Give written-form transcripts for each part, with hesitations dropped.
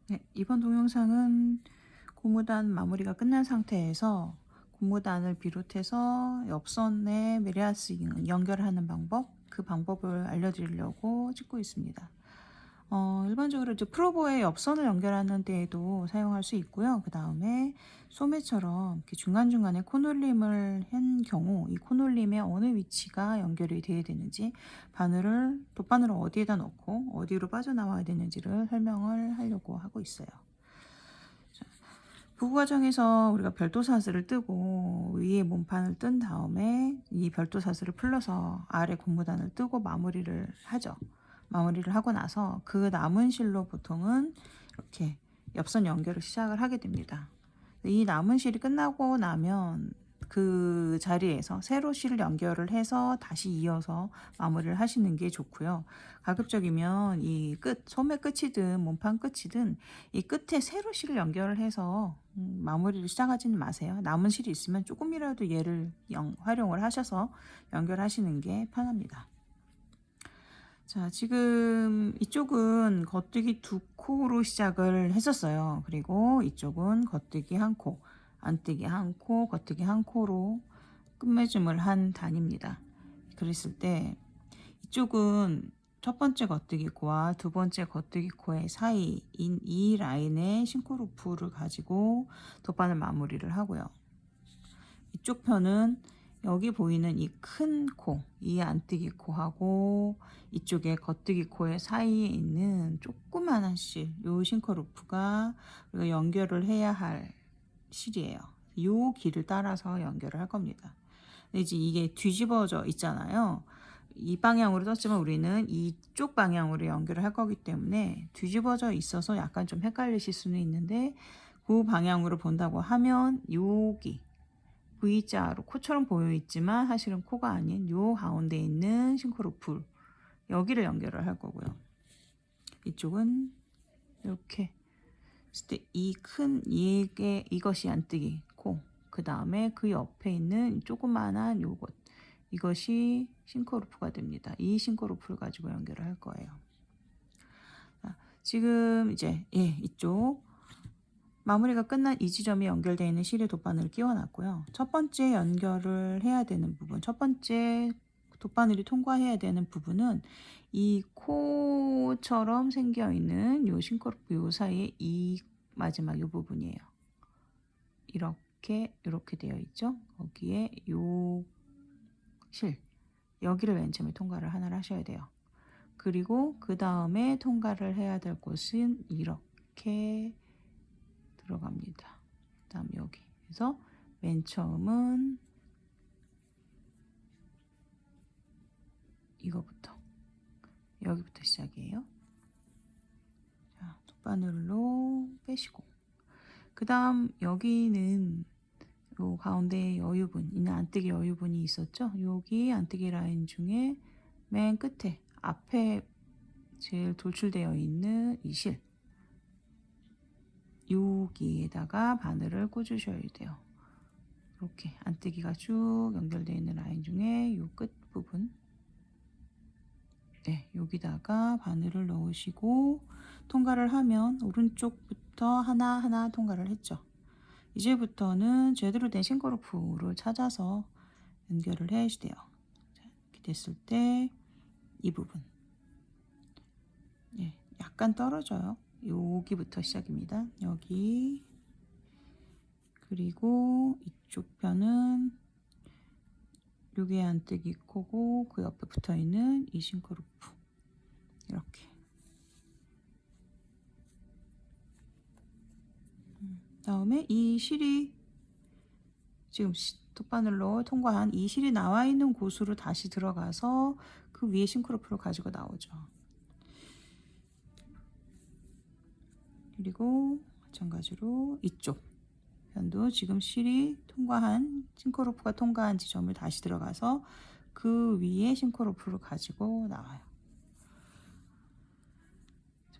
네, 이번 동영상은 고무단 마무리가 끝난 상태에서 고무단을 비롯해서 옆선에 메리아스 연결하는 방법, 그 방법을 알려드리려고 찍고 있습니다. 일반적으로 이제 프로보의 옆선을 연결하는 데에도 사용할 수 있고요. 그 다음에 소매처럼 이렇게 중간중간에 코놀림을 한 경우 이 코놀림의 어느 위치가 연결이 돼야 되는지, 바늘을 돗바늘을 어디에다 넣고 어디로 빠져나와야 되는지를 설명을 하려고 하고 있어요. 부구 과정에서 우리가 별도 사슬을 뜨고 위에 몸판을 뜬 다음에 이 별도 사슬을 풀러서 아래 고무단을 뜨고 마무리를 하죠. 마무리를 하고 나서 그 남은 실로 보통은 이렇게 옆선 연결을 시작을 하게 됩니다. 이 남은 실이 끝나고 나면 그 자리에서 새로 실을 연결을 해서 다시 이어서 마무리를 하시는 게 좋고요. 가급적이면 이 끝, 소매 끝이든 몸판 끝이든 이 끝에 새로 실을 연결을 해서 마무리를 시작하지는 마세요. 남은 실이 있으면 조금이라도 얘를 활용을 하셔서 연결하시는 게 편합니다. 자, 지금 이쪽은 겉뜨기 2코로 시작을 했었어요. 그리고 이쪽은 겉뜨기 1코, 안뜨기 1코, 겉뜨기 1코로 끝맺음을 한 단입니다. 그랬을 때 이쪽은 첫 번째 겉뜨기 코와 두 번째 겉뜨기 코의 사이인 이 라인에 싱크로프를 가지고 돗바늘 마무리를 하고요. 이쪽 편은 여기 보이는 이 큰 코, 이 안뜨기 코하고 이쪽에 겉뜨기 코의 사이에 있는 조그만한 실, 요 싱크로프가 우리가 연결을 해야 할 실이에요. 요 길을 따라서 연결을 할 겁니다. 근데 이제 이게 뒤집어져 있잖아요. 이 방향으로 떴지만 우리는 이쪽 방향으로 연결을 할 거기 때문에 뒤집어져 있어서 약간 좀 헷갈리실 수는 있는데, 그 방향으로 본다고 하면 여기 V자로 코처럼 보여 있지만 사실은 코가 아닌 요 가운데 있는 싱크로풀, 여기를 연결을 할 거고요. 이쪽은 이렇게 했을 때 이 큰 이것이 안뜨기 코, 그 다음에 그 옆에 있는 조그만한 요것, 이것이 싱크로프가 됩니다. 이 싱크로프를 가지고 연결을 할 거예요. 지금 이제 이쪽 마무리가 끝난 이 지점에 연결되어 있는 실에 돗바늘을 끼워 놨고요. 첫 번째 연결을 해야 되는 부분, 첫 번째 돗바늘이 통과해야 되는 부분은 이 코처럼 생겨 있는 요 싱크로프 요 사이에 이 마지막 요 부분이에요. 이렇게 되어 있죠. 거기에 요 실, 여기를 맨 처음에 통과를 하나를 하셔야 돼요. 그리고 그 다음에 통과를 해야 될 곳은 이렇게 들어갑니다. 그 다음 여기. 그래서 맨 처음은 이거부터, 여기부터 시작이에요. 자, 돗바늘로 빼시고, 그 다음 여기는 요 가운데 여유분, 있는 안뜨기 여유분이 있었죠. 여기 안뜨기 라인 중에 맨 끝에 앞에 제일 돌출되어 있는 이 실, 여기에다가 바늘을 꽂으셔야 돼요. 이렇게 안뜨기가 쭉 연결되어 있는 라인 중에 이 끝 부분, 여기다가 바늘을 넣으시고 통과를 하면 오른쪽부터 하나하나 통과를 했죠. 이제부터는 제대로 된 싱크로프를 찾아서 연결을 해야 돼요. 이렇게 됐을 때 이 부분, 약간 떨어져요. 여기부터 시작입니다. 여기, 그리고 이쪽 편은 요게 안뜨기 코고 그 옆에 붙어있는 이 싱크로프, 이렇게. 다음에 이 실이 지금 돗바늘로 통과한 이 실이 나와 있는 곳으로 다시 들어가서 그 위에 싱크로프를 가지고 나오죠. 그리고 마찬가지로 이쪽 편도 지금 실이 통과한, 싱크로프가 통과한 지점을 다시 들어가서 그 위에 싱크로프를 가지고 나와요.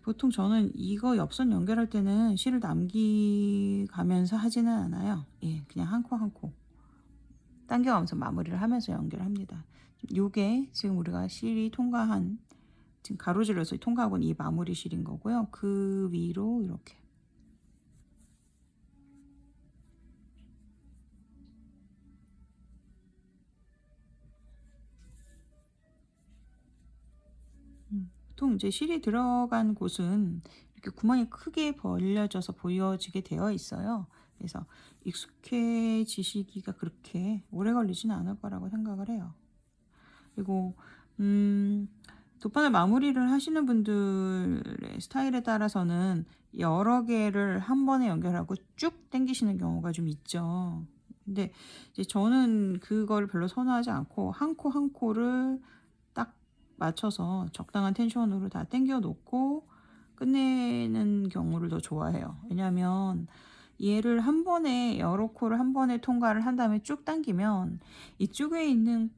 보통 저는 이거 옆선 연결할 때는 실을 남기가면서 하지는 않아요. 그냥 한 코 한 코 당겨가면서 마무리를 하면서 연결합니다. 요게 지금 우리가 실이 통과한 지금 가로질러서 통과하고 있는 이 마무리 실인 거고요. 그 위로 이렇게 보통 이제 실이 들어간 곳은 이렇게 구멍이 크게 벌려져서 보여지게 되어 있어요. 그래서 익숙해지시기가 그렇게 오래 걸리지는 않을 거라고 생각을 해요. 그리고 돗바늘 마무리를 하시는 분들의 스타일에 따라서는 여러 개를 한 번에 연결하고 쭉 당기시는 경우가 좀 있죠. 근데 이제 저는 그걸 별로 선호하지 않고 한 코 한 코를 딱 맞춰서 적당한 텐션으로 다 당겨 놓고 끝내는 경우를 더 좋아해요. 왜냐하면 얘를 한 번에 여러 코를 한 번에 통과를 한 다음에 쭉 당기면 이쪽에 있는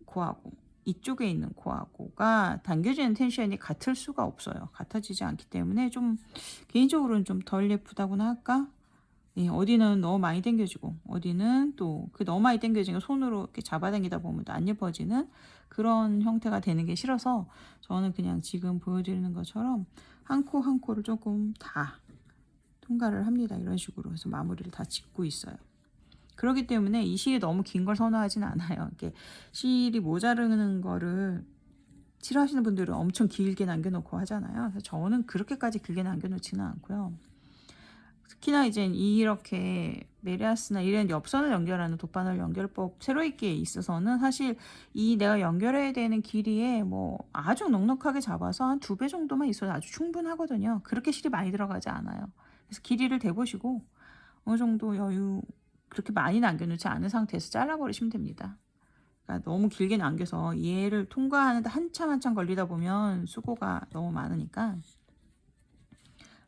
코하고 이쪽에 있는 코하고가 당겨지는 텐션이 같을 수가 없어요. 같아지지 않기 때문에 좀 개인적으로는 좀 덜 예쁘다고나 할까? 예, 어디는 너무 많이 당겨지고 어디는 또 그 너무 많이 당겨지는 거 손으로 이렇게 잡아당기다 보면 또 안 예뻐지는 그런 형태가 되는 게 싫어서 저는 그냥 지금 보여드리는 것처럼 한 코 한 코를 조금 다 통과를 합니다. 이런 식으로 해서 마무리를 다 짓고 있어요. 그렇기 때문에 이 실이 너무 긴 걸 선호하진 않아요. 이렇게 실이 모자르는 거를 싫어하시는 분들은 엄청 길게 남겨놓고 하잖아요. 그래서 저는 그렇게까지 길게 남겨놓지는 않고요. 특히나 이제 이렇게 메리아스나 이런 엽선을 연결하는 돗바늘 연결법 세로이기에 있어서는 사실 이 내가 연결해야 되는 길이에 뭐 아주 넉넉하게 잡아서 한 2배 정도만 있어도 아주 충분하거든요. 그렇게 실이 많이 들어가지 않아요. 그래서 길이를 대보시고 어느 정도 여유 그렇게 많이 남겨놓지 않은 상태에서 잘라버리시면 됩니다. 그러니까 너무 길게 남겨서 얘를 통과하는데 한참 걸리다 보면 수고가 너무 많으니까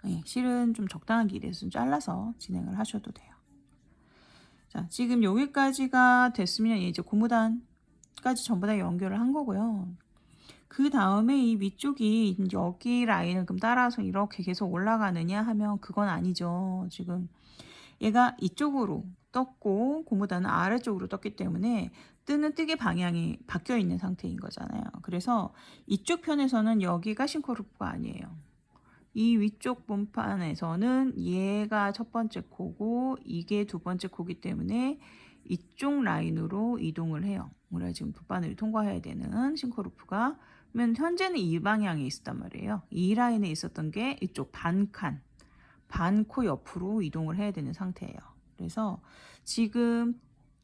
예, 실은 좀 적당한 길이에서 좀 잘라서 진행을 하셔도 돼요. 자, 지금 여기까지가 됐으면 이제 고무단까지 전부 다 연결을 한 거고요. 그 다음에 이 위쪽이 여기 라인을 그럼 따라서 이렇게 계속 올라가느냐 하면 그건 아니죠. 지금 얘가 이쪽으로 떴고 고무단은 아래쪽으로 떴기 때문에 뜨는 뜨개 방향이 바뀌어 있는 상태인 거잖아요. 그래서 이쪽 편에서는 여기가 싱크로프가 아니에요. 이 위쪽 본판에서는 얘가 첫 번째 코고 이게 두 번째 코기 때문에 이쪽 라인으로 이동을 해요. 우리가 지금 돗바늘이 통과해야 되는 싱크로프가 그러면 현재는 이 방향에 있었단 말이에요. 이 라인에 있었던 게 이쪽 반코 옆으로 이동을 해야 되는 상태예요. 그래서 지금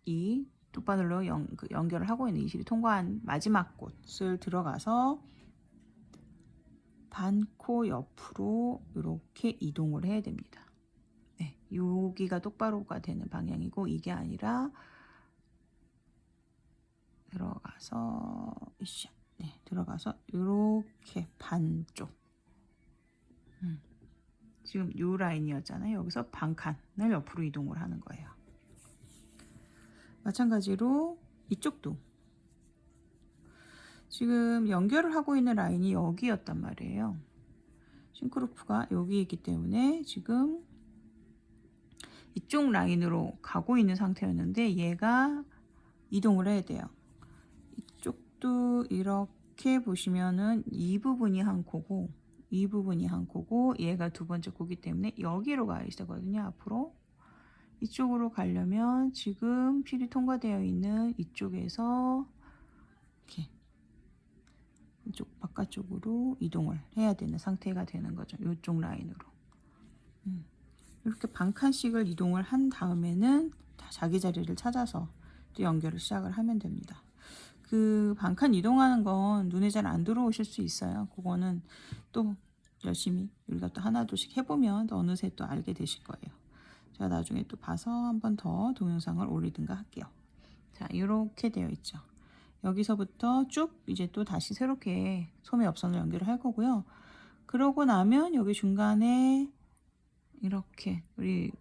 이 돗바늘로 연결을 하고 있는 이 실이 통과한 마지막 곳을 들어가서 반코 옆으로 이렇게 이동을 해야 됩니다. 네, 여기가 똑바로가 되는 방향이고 이게 아니라 들어가서 네, 들어가서 이렇게 반쪽 지금 요 라인이었잖아요. 여기서 반칸을 옆으로 이동을 하는 거예요. 마찬가지로 이쪽도 지금 연결을 하고 있는 라인이 여기였단 말이에요. 싱크로프가 여기 있기 때문에 지금 이쪽 라인으로 가고 있는 상태였는데 얘가 이동을 해야 돼요. 이쪽도 이렇게 보시면은 이 부분이 한 코고 이 부분이 한 코고 얘가 두 번째 코기 때문에 여기로 가야 되거든요. 앞으로 이쪽으로 가려면 지금 필이 통과되어 있는 이쪽에서 이렇게 이쪽 바깥쪽으로 이동을 해야 되는 상태가 되는 거죠. 이쪽 라인으로. 이렇게 반칸씩을 이동을 한 다음에는 자기 자리를 찾아서 또 연결을 시작을 하면 됩니다. 그 반칸 이동하는 건 눈에 잘 안 들어오실 수 있어요. 그거는 또 열심히 우리가 또 하나둘씩 해보면 또 어느새 또 알게 되실 거예요. 제가 나중에 또 봐서 한 번 더 동영상을 올리든가 할게요. 자, 이렇게 되어 있죠. 여기서부터 쭉 이제 또 다시 새롭게 소매 옆선을 연결을 할 거고요. 그러고 나면 여기 중간에 이렇게 우리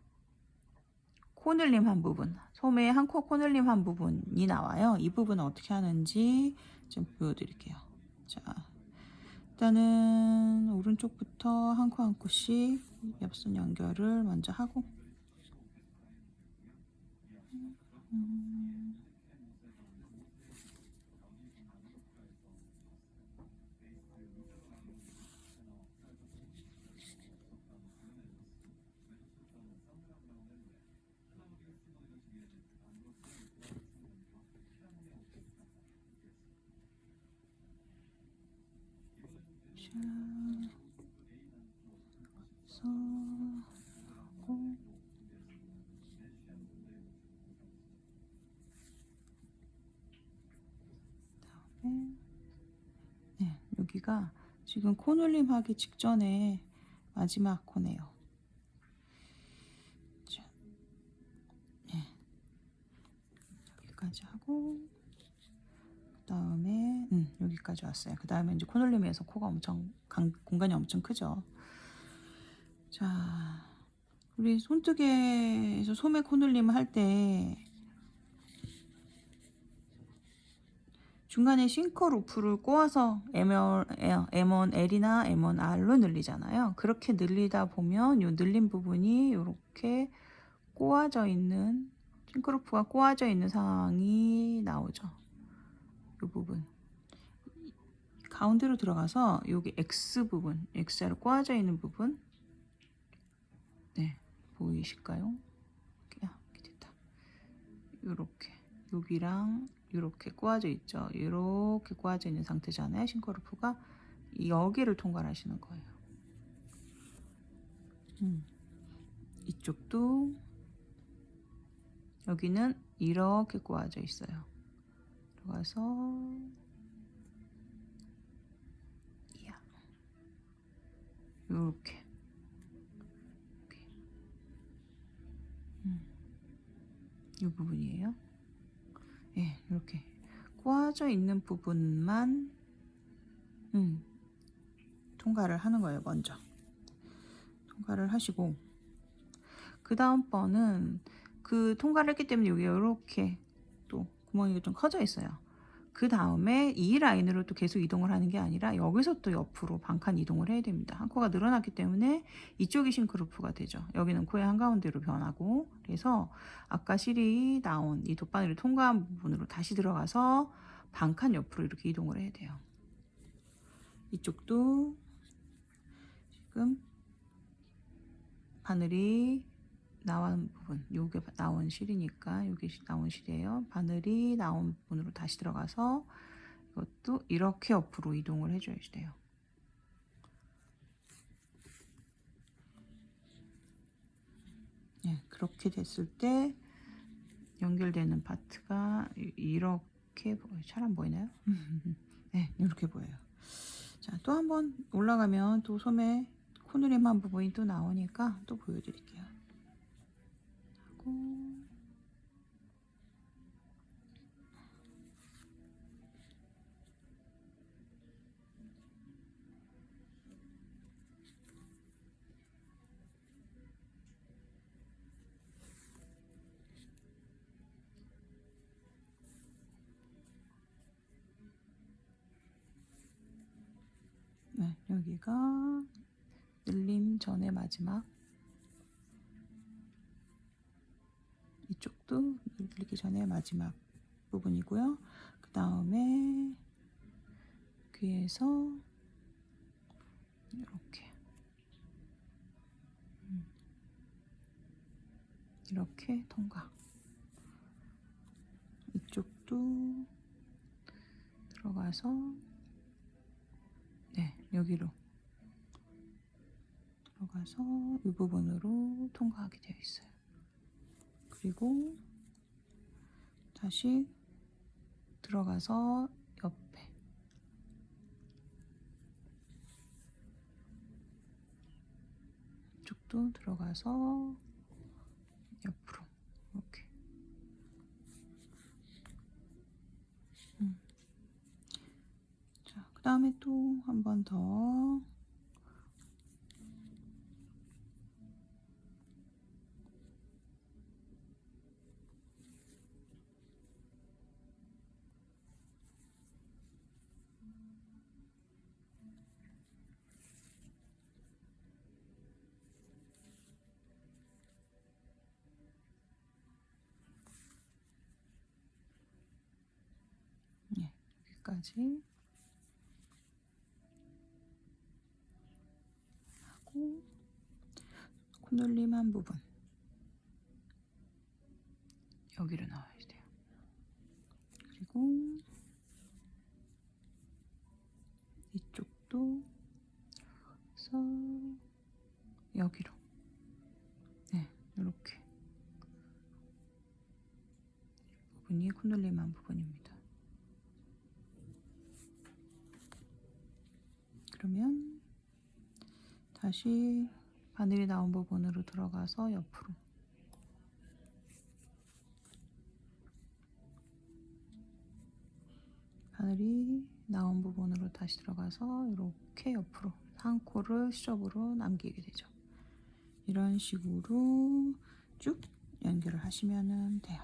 코늘림 한 부분, 소매 한 코 코늘림 한 부분이 나와요. 이 부분은 어떻게 하는지 좀 보여드릴게요. 자, 일단은 오른쪽부터 한 코 한 코씩 옆선 연결을 먼저 하고 자, 그래서 하고 그다음에 네, 여기가 지금 코눌림 하기 직전에 마지막 코네요. 자, 네, 여기까지 하고 그 다음에 여기까지 왔어요. 그 다음에 이제 코눌림에서 코가 엄청 공간이 엄청 크죠. 자, 우리 손뜨개에서 소매 코눌림 할 때 중간에 싱커 루프를 꼬아서 M1L이나 M1R로 늘리잖아요. 그렇게 늘리다 보면 요 늘린 부분이 이렇게 꼬아져 있는, 싱커 루프가 꼬아져 있는 상황이 나오죠. 이 부분 가운데로 들어가서 여기 X 부분, X자로 꼬아져 있는 부분, 네, 보이실까요? 이렇게 됐다. 요렇게 여기랑 이렇게 꼬아져 있죠. 이렇게 꼬아져 있는 상태잖아요. 싱커루프가 여기를 통과하시는 거예요. 이쪽도 여기는 이렇게 꼬아져 있어요. 들어가서 이렇게 이 부분이에요. 예, 이렇게 꼬아져 있는 부분만 통과를 하는 거예요. 먼저 통과를 하시고, 그 다음 번은 그 통과를 했기 때문에 여기 이렇게 또 구멍이 좀 커져 있어요. 그 다음에 이 라인으로 또 계속 이동을 하는 게 아니라 여기서 또 옆으로 반칸 이동을 해야 됩니다. 한 코가 늘어났기 때문에 이쪽이 싱크루프가 되죠. 여기는 코의 한가운데로 변하고, 그래서 아까 실이 나온 이 돗바늘을 통과한 부분으로 다시 들어가서 반칸 옆으로 이렇게 이동을 해야 돼요. 이쪽도 지금 바늘이 나온 부분, 요게 나온 실이니까 요게 나온 실이에요. 바늘이 나온 부분으로 다시 들어가서 이것도 이렇게 옆으로 이동을 해줘야 돼요. 네, 그렇게 됐을 때 연결되는 파트가 이렇게 잘 안 보이나요? 네, 이렇게 보여요. 자, 또 한번 올라가면 또 소매 코누림한 부분이 또 나오니까 또 보여드릴게요. 하고 네, 여기가 늘림 전의 마지막, 이쪽도 늘리기 전에 마지막 부분이고요. 그 다음에 귀에서 이렇게 통과. 이쪽도 들어가서 네, 여기로 들어가서 이 부분으로 통과하게 되어 있어요. 그리고 다시 들어가서 옆에 이쪽도 들어가서 옆으로 이렇게. 자, 그 다음에 또 한 번 더 네, 여기까지 하고 코눌림한 부분 여기로 나와야 돼요. 그리고 이쪽도 여기로. 네, 이렇게 부분이 콧놀림한 부분입니다. 그러면 다시 바늘이 나온 부분으로 들어가서 옆으로 바늘이 나온 부분으로 다시 들어가서 이렇게 옆으로 한 코를 시접으로 남기게 되죠. 이런 식으로 쭉 연결을 하시면 돼요.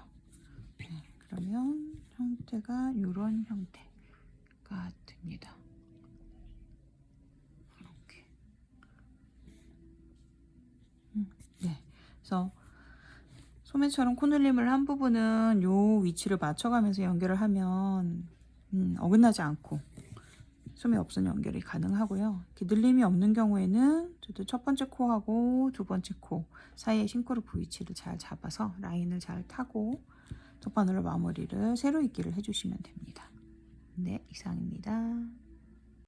네, 그러면 형태가 이런 형태가 됩니다. 이렇게. 네, 그래서 소매처럼 콧놀림을 한 부분은 요 위치를 맞춰가면서 연결을 하면 어긋나지 않고 소매 없은 연결이 가능하고요. 이렇게 늘림이 없는 경우에는 첫 번째 코하고 두 번째 코 사이에 싱크로프 위치를 잘 잡아서 라인을 잘 타고 첫 바늘로 마무리를 세로 입기를 해주시면 됩니다. 네, 이상입니다.